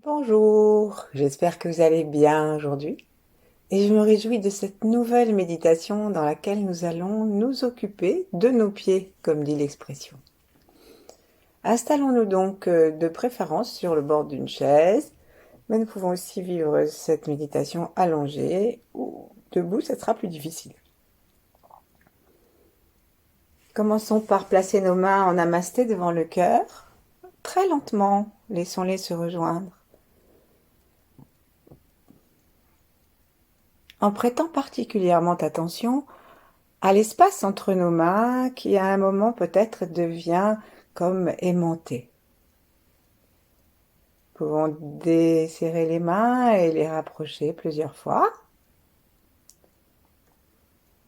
Bonjour, j'espère que vous allez bien aujourd'hui et je me réjouis de cette nouvelle méditation dans laquelle nous allons nous occuper de nos pieds, comme dit l'expression. Installons-nous donc de préférence sur le bord d'une chaise, mais nous pouvons aussi vivre cette méditation allongée ou debout, ça sera plus difficile. Commençons par placer nos mains en namasté devant le cœur. Très lentement, laissons-les se rejoindre. En prêtant particulièrement attention à l'espace entre nos mains qui à un moment peut-être devient comme aimanté. Nous pouvons desserrer les mains et les rapprocher plusieurs fois.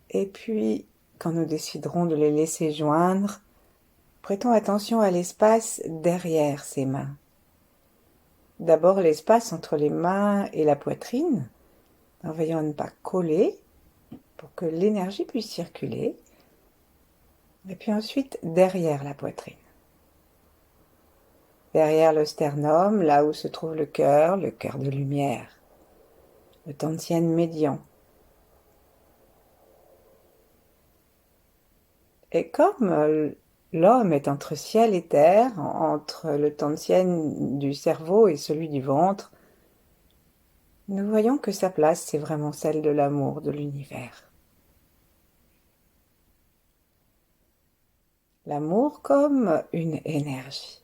Et puis, quand nous déciderons de les laisser joindre, prêtons attention à l'espace derrière ces mains. D'abord l'espace entre les mains et la poitrine, en veillant à ne pas coller pour que l'énergie puisse circuler. Et puis ensuite derrière la poitrine. Derrière le sternum, là où se trouve le cœur de lumière, le tantien médian. Et comme l'homme est entre ciel et terre, entre le tantien du cerveau et celui du ventre, nous voyons que sa place, c'est vraiment celle de l'amour de l'univers. L'amour comme une énergie.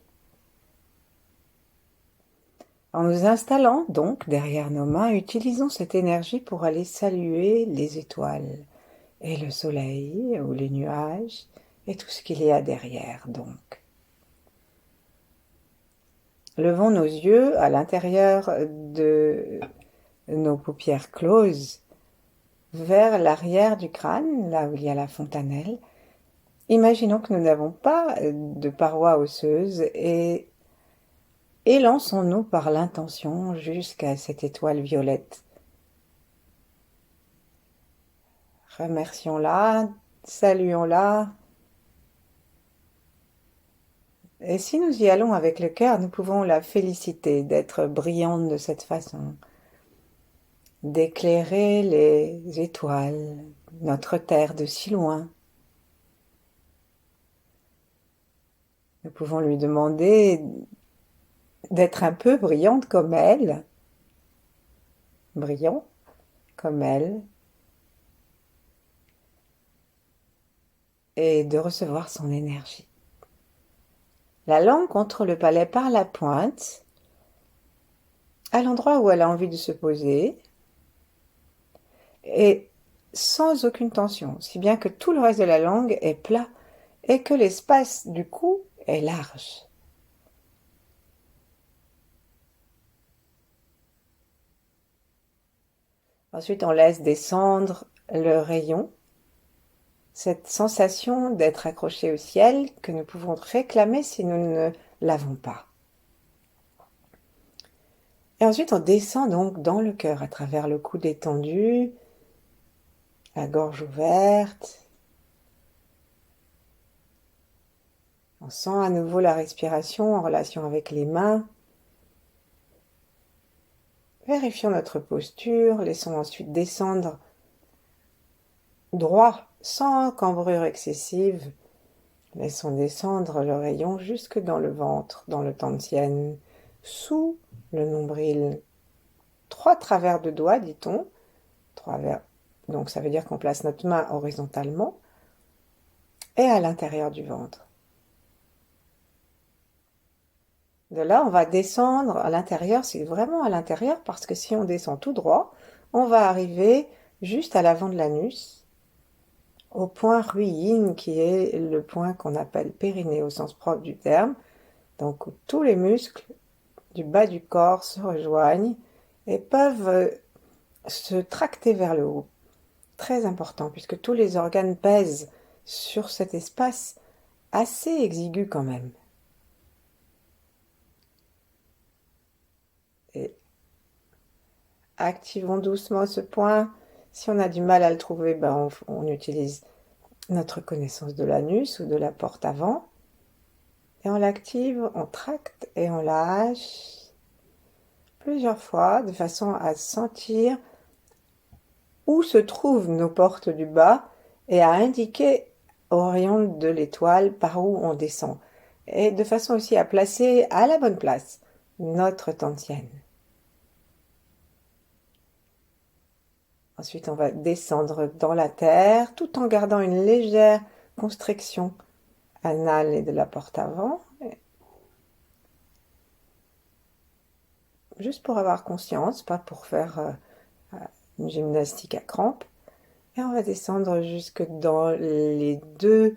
En nous installant donc derrière nos mains, utilisons cette énergie pour aller saluer les étoiles et le soleil ou les nuages et tout ce qu'il y a derrière donc. Levons nos yeux à l'intérieur de nos paupières closes vers l'arrière du crâne, là où il y a la fontanelle. Imaginons que nous n'avons pas de parois osseuses et élançons-nous par l'intention jusqu'à cette étoile violette. Remercions-la, saluons-la. Et si nous y allons avec le cœur, nous pouvons la féliciter d'être brillante de cette façon, d'éclairer les étoiles, notre terre de si loin. Nous pouvons lui demander d'être un peu brillante comme elle, brillant comme elle, et de recevoir son énergie. La langue contre le palais par la pointe, à l'endroit où elle a envie de se poser, et sans aucune tension, si bien que tout le reste de la langue est plat et que l'espace du cou est large. Ensuite, on laisse descendre le rayon, cette sensation d'être accroché au ciel que nous pouvons réclamer si nous ne l'avons pas. Et ensuite, on descend donc dans le cœur à travers le cou détendu, la gorge ouverte. On sent à nouveau la respiration en relation avec les mains. Vérifions notre posture, laissons ensuite descendre droit, sans cambrure excessive. Laissons descendre le rayon jusque dans le ventre, dans le tantien, sous le nombril. 3 travers de doigts, dit-on. Donc ça veut dire qu'on place notre main horizontalement et à l'intérieur du ventre. De là, on va descendre à l'intérieur, c'est vraiment à l'intérieur, parce que si on descend tout droit, on va arriver juste à l'avant de l'anus, au point ruyin, qui est le point qu'on appelle périnée au sens propre du terme, donc où tous les muscles du bas du corps se rejoignent et peuvent se tracter vers le haut. Très important, puisque tous les organes pèsent sur cet espace assez exigu quand même. Et activons doucement ce point. Si on a du mal à le trouver, on utilise notre connaissance de l'anus ou de la porte avant. Et on l'active, on tracte et on lâche. plusieurs fois de façon à sentir où se trouvent nos portes du bas et à indiquer au rayon de l'étoile par où on descend. Et de façon aussi à placer à la bonne place notre tantienne. Ensuite, on va descendre dans la terre tout en gardant une légère constriction anale et de la porte avant. Juste pour avoir conscience, pas pour faire une gymnastique à crampes. Et on va descendre jusque dans les deux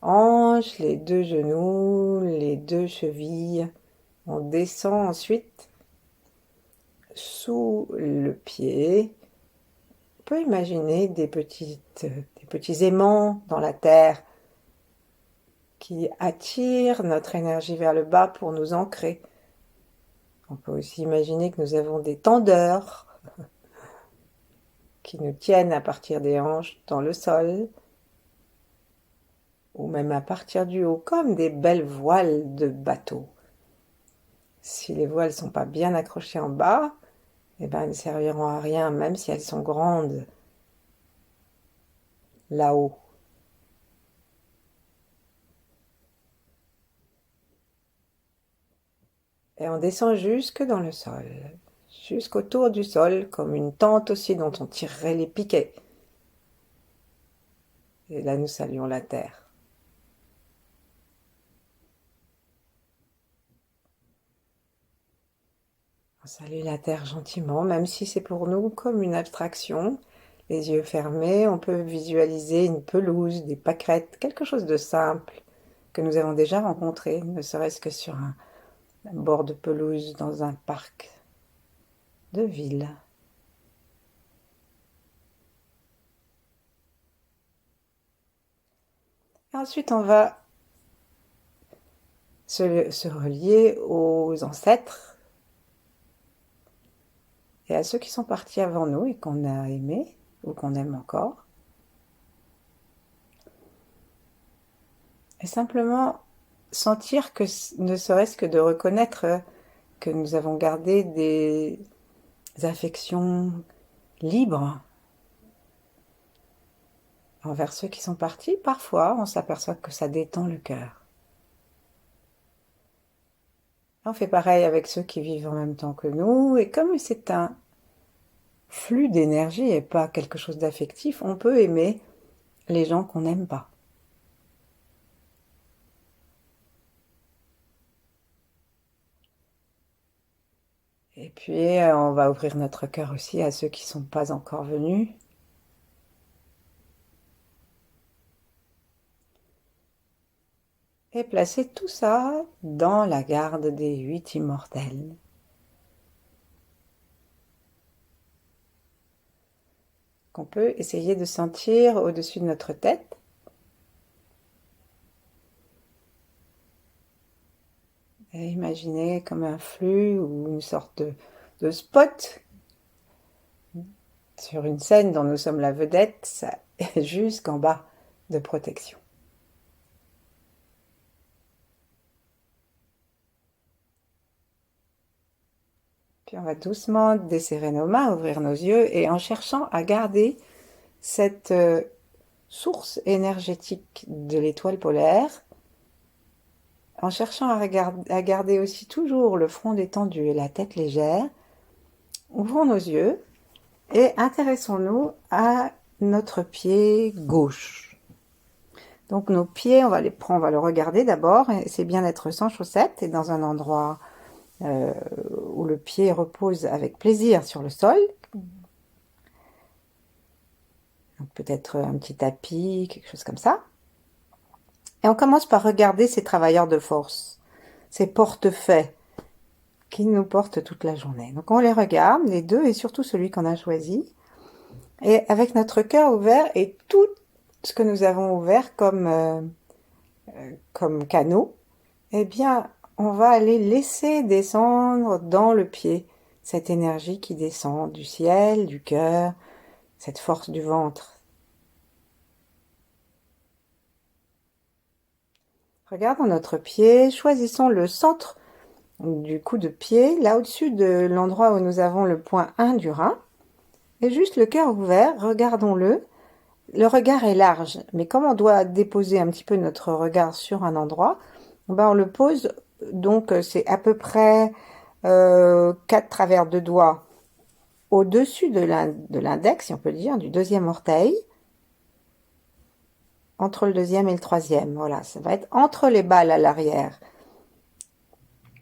hanches, les deux genoux, les deux chevilles. On descend ensuite sous le pied. On peut imaginer des petits aimants dans la terre qui attirent notre énergie vers le bas pour nous ancrer. On peut aussi imaginer que nous avons des tendeurs qui nous tiennent à partir des hanches dans le sol, ou même à partir du haut, comme des belles voiles de bateau. Si les voiles ne sont pas bien accrochées en bas, eh ben, elles ne serviront à rien, même si elles sont grandes là-haut. Et on descend jusque dans le sol, jusqu'autour du sol, comme une tente aussi dont on tirerait les piquets. Et là, nous saluons la terre. On salue la terre gentiment, même si c'est pour nous comme une abstraction. Les yeux fermés, on peut visualiser une pelouse, des pâquerettes, quelque chose de simple que nous avons déjà rencontré, ne serait-ce que sur un bord de pelouse dans un parc de ville. Et ensuite, on va se relier aux ancêtres et à ceux qui sont partis avant nous et qu'on a aimés ou qu'on aime encore. Et simplement sentir que, ne serait-ce que de reconnaître que nous avons gardé des affections libres envers ceux qui sont partis, parfois on s'aperçoit que ça détend le cœur. On fait pareil avec ceux qui vivent en même temps que nous, et comme c'est un flux d'énergie et pas quelque chose d'affectif, on peut aimer les gens qu'on n'aime pas. Et puis on va ouvrir notre cœur aussi à ceux qui ne sont pas encore venus. Et placer tout ça dans la garde des 8 immortels. Qu'on peut essayer de sentir au-dessus de notre tête. Et imaginer comme un flux ou une sorte de spot sur une scène dont nous sommes la vedette, ça, jusqu'en bas de protection. Puis on va doucement desserrer nos mains, ouvrir nos yeux et en cherchant à garder cette source énergétique de l'étoile polaire, en cherchant à garder aussi toujours le front détendu et la tête légère, ouvrons nos yeux et intéressons-nous à notre pied gauche. Donc nos pieds, on va le regarder d'abord, et c'est bien d'être sans chaussettes et dans un endroit où le pied repose avec plaisir sur le sol. Donc peut-être un petit tapis, quelque chose comme ça. Et on commence par regarder ces travailleurs de force, ces portefaix qui nous portent toute la journée. Donc on les regarde, les deux, et surtout celui qu'on a choisi. Et avec notre cœur ouvert et tout ce que nous avons ouvert comme canaux, eh bien, on va aller laisser descendre dans le pied cette énergie qui descend du ciel, du cœur, cette force du ventre. Regardons notre pied, choisissons le centre du coup de pied, là au-dessus de l'endroit où nous avons le point 1 du rein, et juste le cœur ouvert, regardons-le. Le regard est large, mais comme on doit déposer un petit peu notre regard sur un endroit, ben on le pose, donc c'est à peu près 4 travers de doigts au-dessus de l'index, si on peut dire, du deuxième orteil, entre le deuxième et le troisième. Voilà, ça va être entre les balles à l'arrière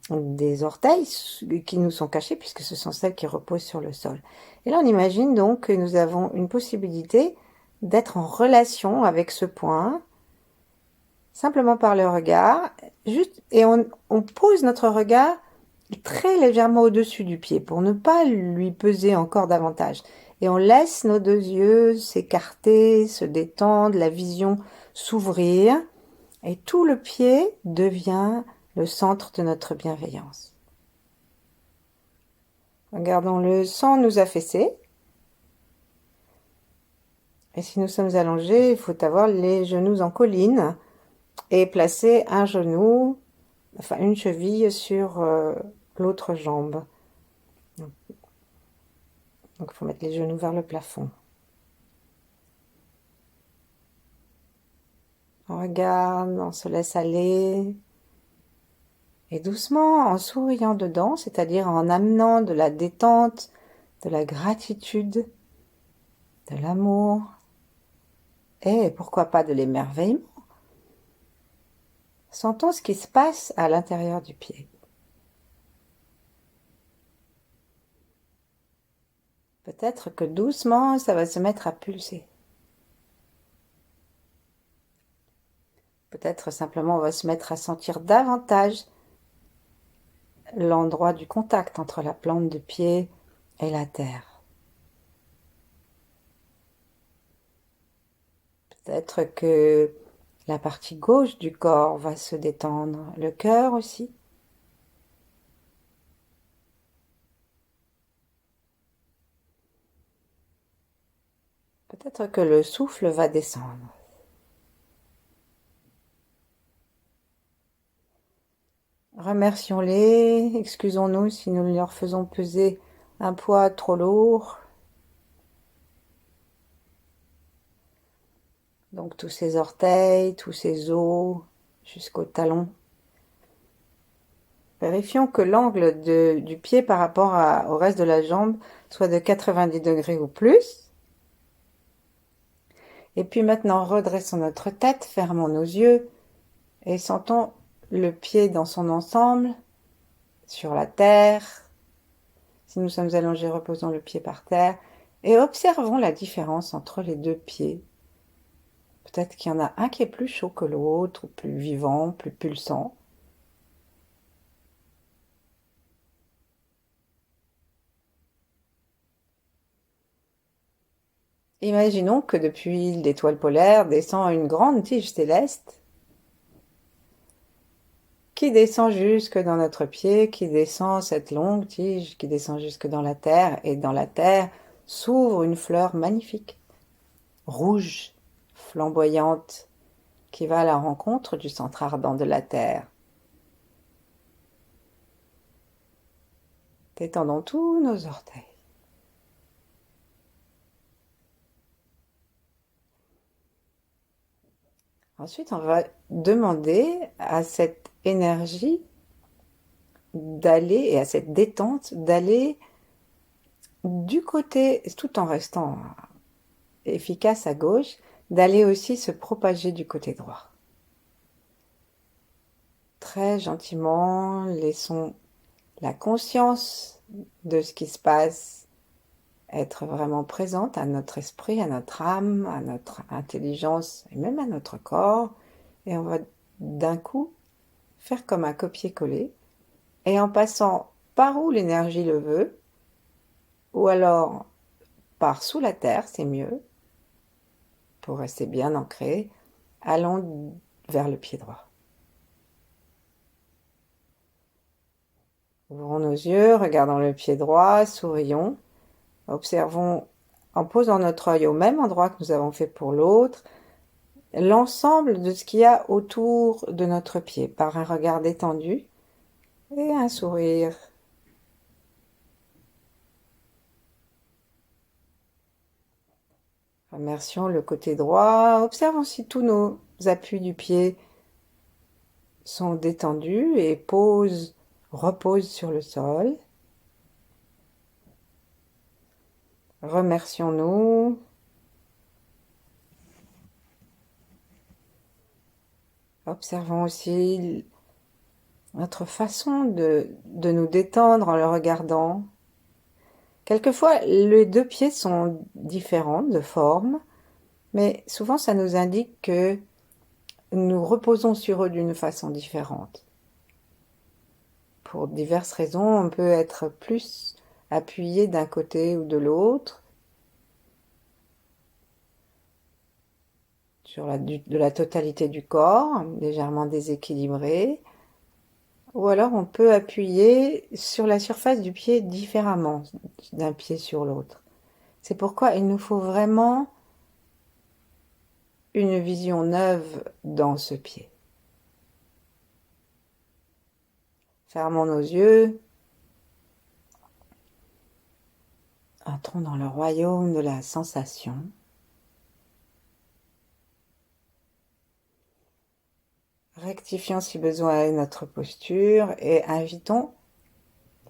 des orteils qui nous sont cachés puisque ce sont celles qui reposent sur le sol. Et là, on imagine donc que nous avons une possibilité d'être en relation avec ce point, simplement par le regard, juste, et on pose notre regard très légèrement au-dessus du pied pour ne pas lui peser encore davantage. Et on laisse nos deux yeux s'écarter, se détendre, la vision s'ouvrir, et tout le pied devient le centre de notre bienveillance. Regardons-le sans nous affaisser. Et si nous sommes allongés, il faut avoir les genoux en colline et placer un genou, enfin une cheville sur l'autre jambe. Donc il faut mettre les genoux vers le plafond. On regarde, on se laisse aller. Et doucement, en souriant dedans, c'est-à-dire en amenant de la détente, de la gratitude, de l'amour, et pourquoi pas de l'émerveillement. Sentons ce qui se passe à l'intérieur du pied. Peut-être que doucement, ça va se mettre à pulser. Peut-être simplement on va se mettre à sentir davantage l'endroit du contact entre la plante de pied et la terre. Peut-être que la partie gauche du corps va se détendre, le cœur aussi. Peut-être que le souffle va descendre. Remercions-les, excusons-nous si nous leur faisons peser un poids trop lourd. Donc tous ces orteils, tous ces os jusqu'au talon. Vérifions que l'angle du pied par rapport au reste de la jambe soit de 90 degrés ou plus. Et puis maintenant, redressons notre tête, fermons nos yeux et sentons le pied dans son ensemble sur la terre. Si nous sommes allongés, reposons le pied par terre et observons la différence entre les deux pieds. Peut-être qu'il y en a un qui est plus chaud que l'autre, ou plus vivant, plus pulsant. Imaginons que depuis l'étoile polaire descend une grande tige céleste qui descend jusque dans notre pied, qui descend cette longue tige, qui descend jusque dans la terre, et dans la terre s'ouvre une fleur magnifique, rouge, flamboyante, qui va à la rencontre du centre ardent de la terre. Détendons tous nos orteils. Ensuite, on va demander à cette énergie d'aller, et à cette détente, d'aller du côté, tout en restant efficace à gauche, d'aller aussi se propager du côté droit. Très gentiment, laissons la conscience de ce qui se passe être vraiment présente à notre esprit, à notre âme, à notre intelligence et même à notre corps. Et on va d'un coup faire comme un copier-coller et en passant par où l'énergie le veut, ou alors par sous la terre, c'est mieux, pour rester bien ancré, allons vers le pied droit. Ouvrons nos yeux, regardons le pied droit, sourions, observons en posant notre œil au même endroit que nous avons fait pour l'autre, l'ensemble de ce qu'il y a autour de notre pied par un regard détendu. et un sourire. Remercions le côté droit. Observons si tous nos appuis du pied sont détendus et reposent sur le sol. Remercions-nous. Observons aussi notre façon de nous détendre en le regardant. Quelquefois, les deux pieds sont différents de forme, mais souvent ça nous indique que nous reposons sur eux d'une façon différente. Pour diverses raisons, on peut être plus appuyé d'un côté ou de l'autre, sur de la totalité du corps, légèrement déséquilibré, ou alors on peut appuyer sur la surface du pied différemment d'un pied sur l'autre. C'est pourquoi il nous faut vraiment une vision neuve dans ce pied. Fermons nos yeux. Entrons dans le royaume de la sensation. Rectifions si besoin notre posture et invitons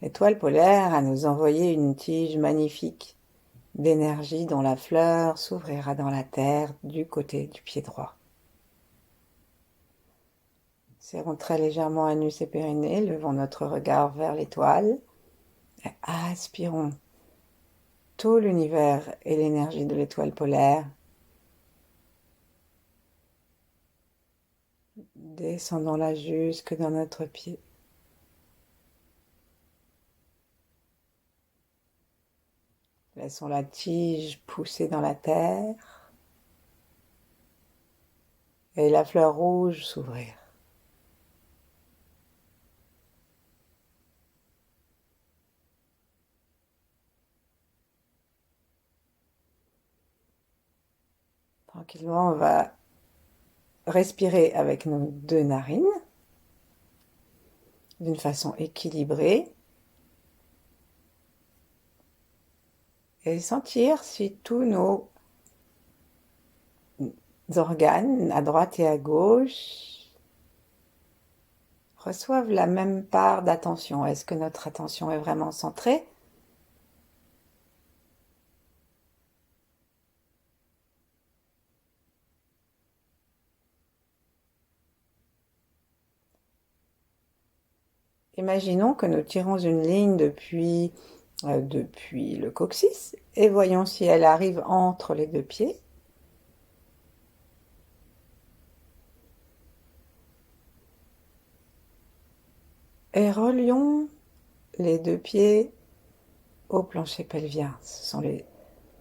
l'étoile polaire à nous envoyer une tige magnifique d'énergie dont la fleur s'ouvrira dans la terre du côté du pied droit. Serrons très légèrement anus et périnée, levons notre regard vers l'étoile et aspirons tout l'univers et l'énergie de l'étoile polaire. Descendons-la jusque dans notre pied. Laissons la tige pousser dans la terre et la fleur rouge s'ouvrir. Tranquillement, on va respirer avec nos deux narines d'une façon équilibrée et sentir si tous nos organes, à droite et à gauche, reçoivent la même part d'attention. Est-ce que notre attention est vraiment centrée ? Imaginons que nous tirons une ligne depuis le coccyx et voyons si elle arrive entre les deux pieds. Et relions les deux pieds au plancher pelvien. Ce sont les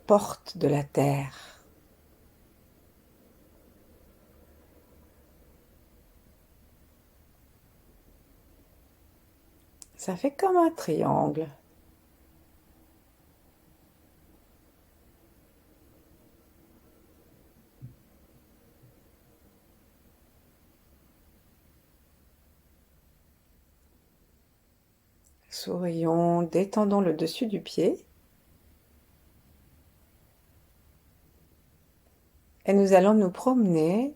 portes de la terre. Ça fait comme un triangle. Sourions, détendons le dessus du pied. Et nous allons nous promener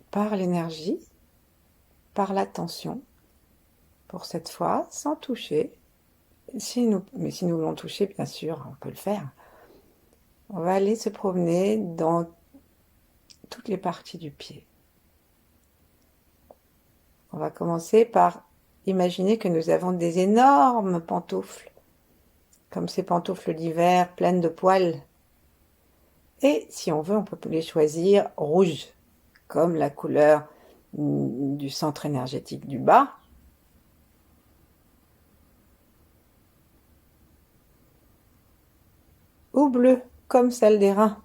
par l'énergie, par l'attention, pour cette fois, sans toucher. Mais si nous voulons toucher, bien sûr, on peut le faire. On va aller se promener dans toutes les parties du pied. On va commencer par imaginer que nous avons des énormes pantoufles, comme ces pantoufles d'hiver pleines de poils. Et si on veut, on peut les choisir rouges, comme la couleur du centre énergétique du bas. Ou bleu, comme celle des reins.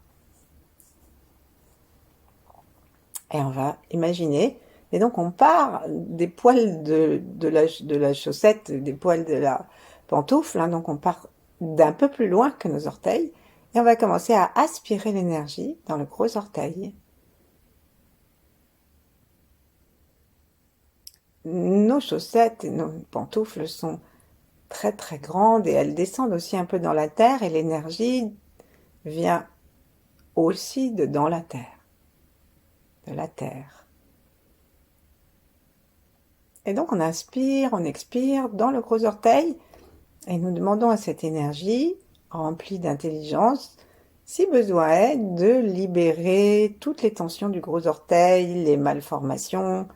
Et on va imaginer, et donc on part des poils de la chaussette, des poils de la pantoufle, hein, donc on part d'un peu plus loin que nos orteils, et on va commencer à aspirer l'énergie dans le gros orteil. nos chaussettes et nos pantoufles sont très très grandes et elles descendent aussi un peu dans la terre et l'énergie vient aussi de dans la terre, de la terre. Et donc on inspire, on expire dans le gros orteil et nous demandons à cette énergie remplie d'intelligence, si besoin est, de libérer toutes les tensions du gros orteil, les malformations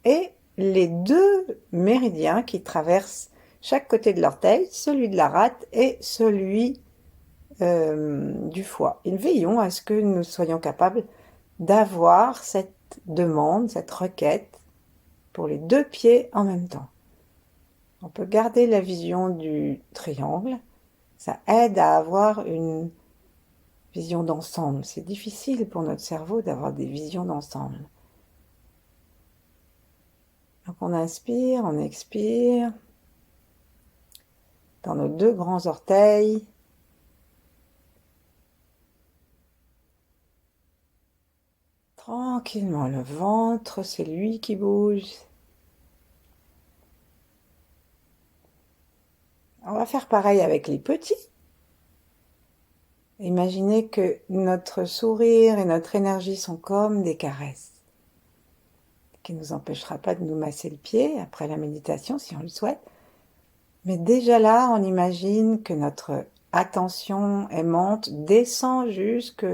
et les deux méridiens qui traversent chaque côté de l'orteil, celui de la rate et celui du foie. Et veillons à ce que nous soyons capables d'avoir cette demande, cette requête pour les deux pieds en même temps. On peut garder la vision du triangle, ça aide à avoir une vision d'ensemble. C'est difficile pour notre cerveau d'avoir des visions d'ensemble. Donc on inspire, on expire dans nos deux grands orteils. Tranquillement, le ventre, c'est lui qui bouge. On va faire pareil avec les petits. Imaginez que notre sourire et notre énergie sont comme des caresses, qui ne nous empêchera pas de nous masser le pied après la méditation si on le souhaite. Mais déjà là, on imagine que notre attention aimante descend jusque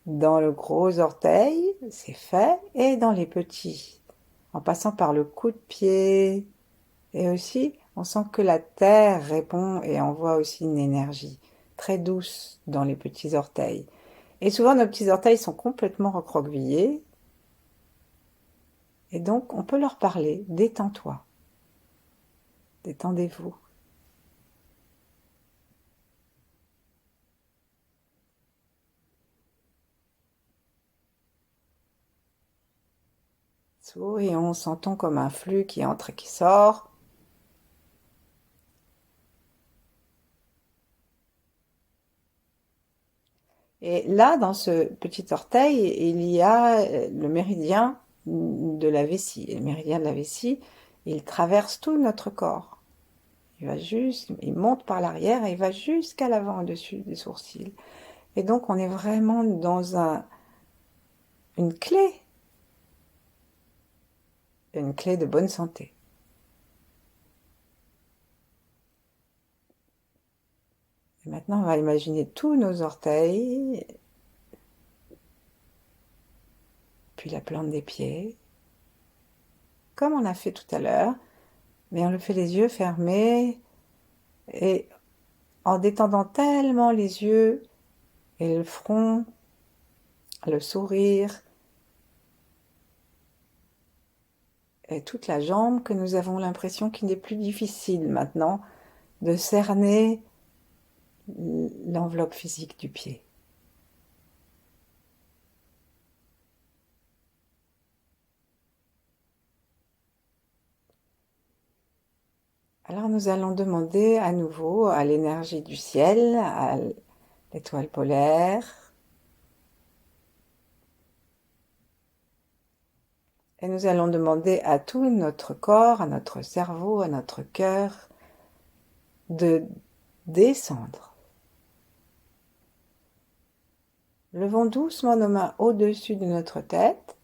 dans le gros orteil, c'est fait, et dans les petits, en passant par le coup de pied. Et aussi, on sent que la terre répond et envoie aussi une énergie très douce dans les petits orteils. Et souvent, nos petits orteils sont complètement recroquevillés. Et donc, on peut leur parler. Détends-toi. Détendez-vous. Sourions, sentons comme un flux qui entre et qui sort. Et là, dans ce petit orteil, il y a le méridien de la vessie. Et le méridien de la vessie, il traverse tout notre corps. Il monte par l'arrière et il va jusqu'à l'avant, au-dessus des sourcils. Et donc, on est vraiment dans une clé de bonne santé. Et maintenant, on va imaginer tous nos orteils, puis la plante des pieds, comme on a fait tout à l'heure, mais on le fait les yeux fermés et en détendant tellement les yeux et le front, le sourire et toute la jambe que nous avons l'impression qu'il n'est plus difficile maintenant de cerner l'enveloppe physique du pied. Alors nous allons demander à nouveau à l'énergie du ciel, à l'étoile polaire, et nous allons demander à tout notre corps, à notre cerveau, à notre cœur, de descendre. Levons doucement nos mains au-dessus de notre tête.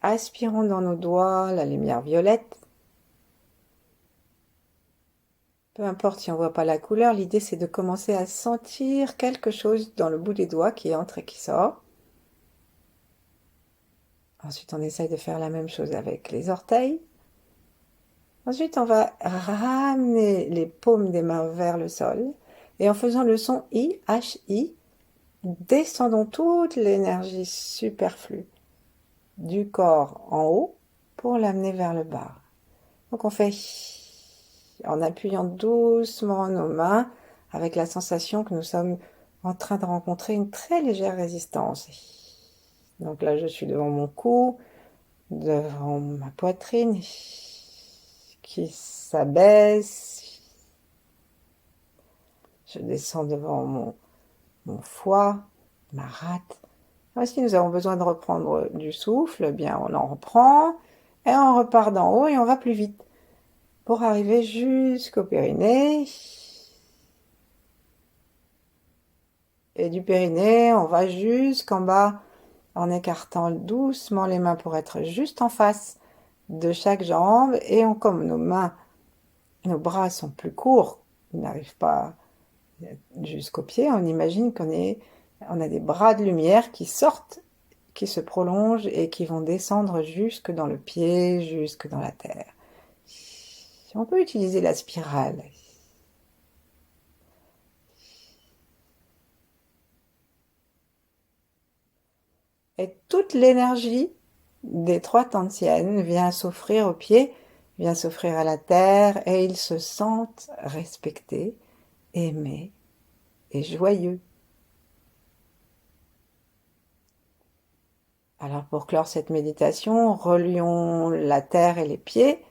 Aspirons dans nos doigts la lumière violette. Peu importe si on ne voit pas la couleur, l'idée c'est de commencer à sentir quelque chose dans le bout des doigts qui entre et qui sort. Ensuite, on essaye de faire la même chose avec les orteils. Ensuite, on va ramener les paumes des mains vers le sol. Et en faisant le son I, H, I, descendons toute l'énergie superflue du corps en haut pour l'amener vers le bas. Donc on fait en appuyant doucement nos mains avec la sensation que nous sommes en train de rencontrer une très légère résistance. Donc là, je suis devant mon cou, devant ma poitrine qui s'abaisse. Je descends devant mon foie, ma rate, Si nous avons besoin de reprendre du souffle, eh bien on en reprend et on repart d'en haut et on va plus vite pour arriver jusqu'au périnée. Et du périnée, on va jusqu'en bas en écartant doucement les mains pour être juste en face de chaque jambe. Et comme nos bras sont plus courts, ils n'arrivent pas jusqu'aux pieds, on imagine on a des bras de lumière qui sortent, qui se prolongent et qui vont descendre jusque dans le pied, jusque dans la terre. On peut utiliser la spirale. Et toute l'énergie des trois Tantiènes vient s'offrir aux pieds, vient s'offrir à la terre, et ils se sentent respectés, aimés et joyeux. Alors pour clore cette méditation, relions la terre et les pieds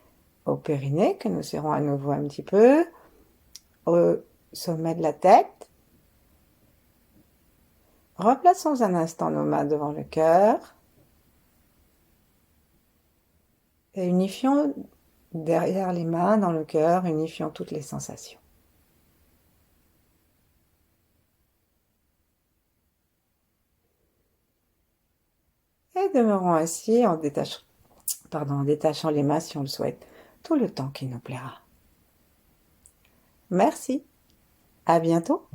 au périnée, que nous serrons à nouveau un petit peu, au sommet de la tête. Replaçons un instant nos mains devant le cœur et unifions derrière les mains, dans le cœur, unifions toutes les sensations. Et demeurons ainsi en détachant les mains si on le souhaite, tout le temps qui nous plaira. Merci, à bientôt.